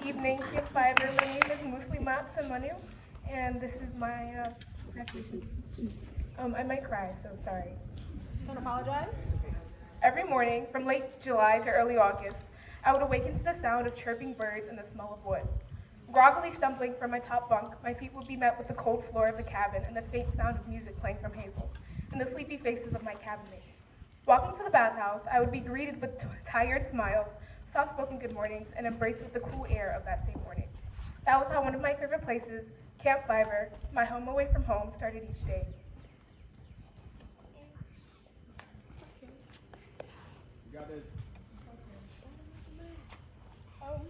evening, Camp Fiber. My name is Muslimat, and this is my graduation. I might cry, so sorry. Don't apologize. Every morning, from late July to early August, I would awaken to the sound of chirping birds and the smell of wood. Groggily stumbling from my top bunk, my feet would be met with the cold floor of the cabin and the faint sound of music playing from Hazel, and the sleepy faces of my cabin mates. Walking to the bathhouse, I would be greeted with tired smiles, soft-spoken good mornings, and embraced with the cool air of that same morning. That was how one of my favorite places, Camp Fiver, my home away from home, started each day. Um,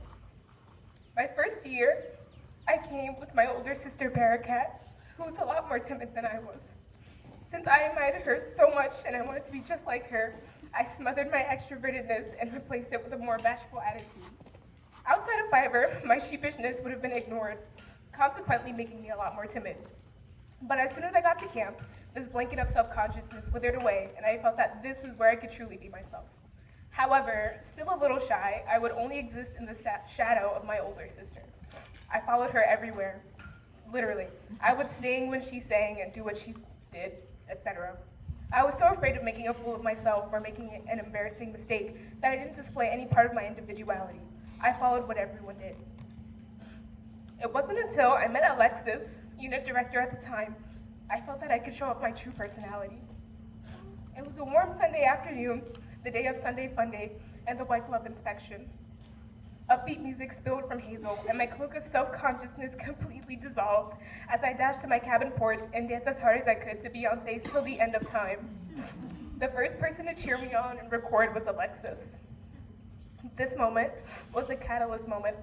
my first year, I came with my older sister, Barakat, who was a lot more timid than I was. Since I admired her so much and I wanted to be just like her, I smothered my extrovertedness and replaced it with a more bashful attitude. Outside of Fiverr, my sheepishness would have been ignored, consequently making me a lot more timid. But as soon as I got to camp, this blanket of self-consciousness withered away, and I felt that this was where I could truly be myself. However, still a little shy, I would only exist in the shadow of my older sister. I followed her everywhere, literally. I would sing when she sang and do what she did, etc. I was so afraid of making a fool of myself or making an embarrassing mistake that I didn't display any part of my individuality. I followed what everyone did. It wasn't until I met Alexis, unit director at the time, I felt that I could show up my true personality. It was a warm Sunday afternoon, the day of Sunday Fun Day, and the white glove inspection. Upbeat music spilled from Hazel, and my cloak of self-consciousness completely dissolved as I dashed to my cabin porch and danced as hard as I could to Beyonce's Till the End of Time. The first person to cheer me on and record was Alexis. This moment was a catalyst moment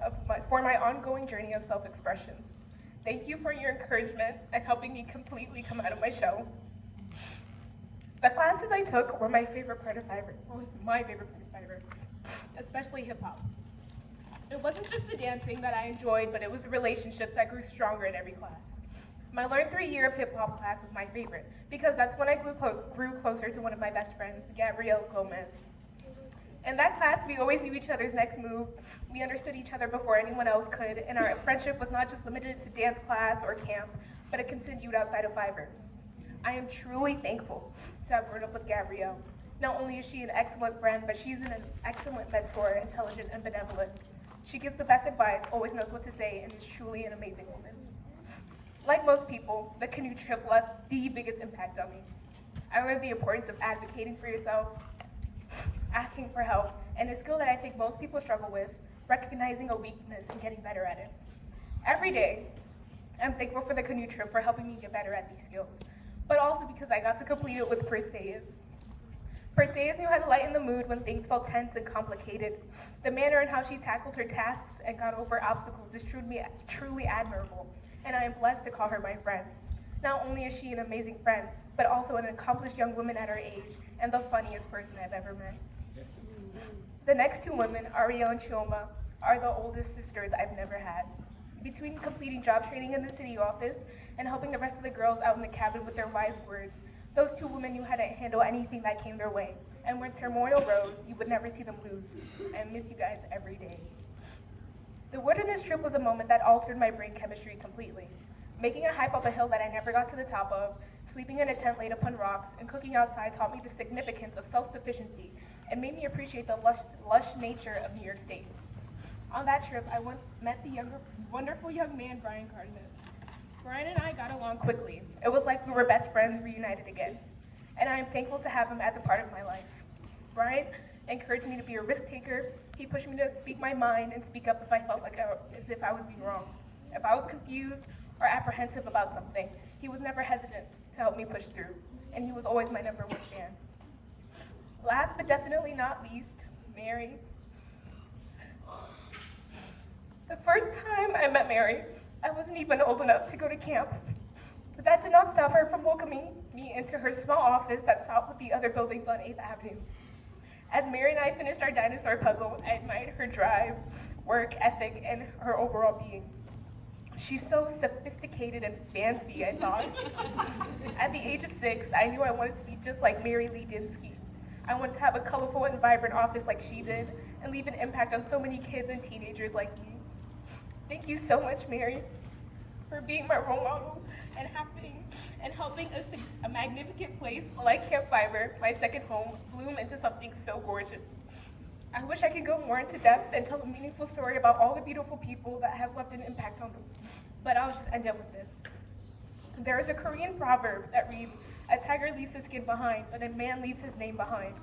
for my ongoing journey of self-expression. Thank you for your encouragement and helping me completely come out of my shell. The classes I took were my favorite part of Fiverr, especially hip hop. It wasn't just the dancing that I enjoyed, but it was the relationships that grew stronger in every class. My Learn 3 year of hip hop class was my favorite because that's when I grew closer to one of my best friends, Gabrielle Gomez. In that class, we always knew each other's next move. We understood each other before anyone else could, and our friendship was not just limited to dance class or camp, but it continued outside of Fiverr. I am truly thankful to have grown up with Gabrielle. Not only is she an excellent friend, but she's an excellent mentor, intelligent and benevolent. She gives the best advice, always knows what to say, and is truly an amazing woman. Like most people, the canoe trip left the biggest impact on me. I learned the importance of advocating for yourself, asking for help, and a skill that I think most people struggle with, recognizing a weakness and getting better at it. Every day, I'm thankful for the canoe trip for helping me get better at these skills, but also because I got to complete it with Perseus. Perseus knew how to lighten the mood when things felt tense and complicated. The manner in how she tackled her tasks and got over obstacles is truly admirable, and I am blessed to call her my friend. Not only is she an amazing friend, but also an accomplished young woman at her age, and the funniest person I've ever met. The next two women, Ariel and Chioma, are the oldest sisters I've never had. Between completing job training in the city office and helping the rest of the girls out in the cabin with their wise words, those two women knew how to handle anything that came their way. And when turmoil rose, you would never see them lose. I miss you guys every day. The wilderness trip was a moment that altered my brain chemistry completely. Making a hike up a hill that I never got to the top of, sleeping in a tent laid upon rocks, and cooking outside taught me the significance of self-sufficiency and made me appreciate the lush nature of New York State. On that trip, I met the wonderful young man, Brian Cardenas. Brian and I got along quickly. It was like we were best friends reunited again. And I am thankful to have him as a part of my life. Brian encouraged me to be a risk taker. He pushed me to speak my mind and speak up if I felt as if I was being wrong. If I was confused or apprehensive about something, he was never hesitant to help me push through. And he was always my number one fan. Last but definitely not least, Mary. The first time I met Mary, I wasn't even old enough to go to camp. But that did not stop her from welcoming me into her small office that sat with the other buildings on 8th Avenue. As Mary and I finished our dinosaur puzzle, I admired her drive, work ethic, and her overall being. She's so sophisticated and fancy, I thought. At the age of 6, I knew I wanted to be just like Mary Lee Dinsky. I wanted to have a colorful and vibrant office like she did, and leave an impact on so many kids and teenagers like me. Thank you so much, Mary, for being my role model and helping a magnificent place like Camp Fiber, my second home, bloom into something so gorgeous. I wish I could go more into depth and tell a meaningful story about all the beautiful people that have left an impact on them, but I'll just end it with this. There is a Korean proverb that reads, "A tiger leaves his skin behind, but a man leaves his name behind."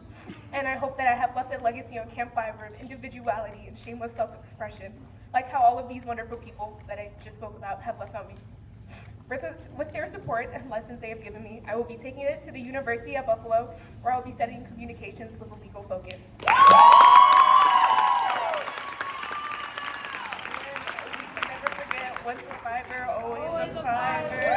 And I hope that I have left a legacy on Camp Fiber of individuality and shameless self-expression, like how all of these wonderful people that I just spoke about have left on me. With their support and lessons they have given me, I will be taking it to the University at Buffalo, where I'll be studying communications with a legal focus. We can never forget, once a fiber, always a fiber.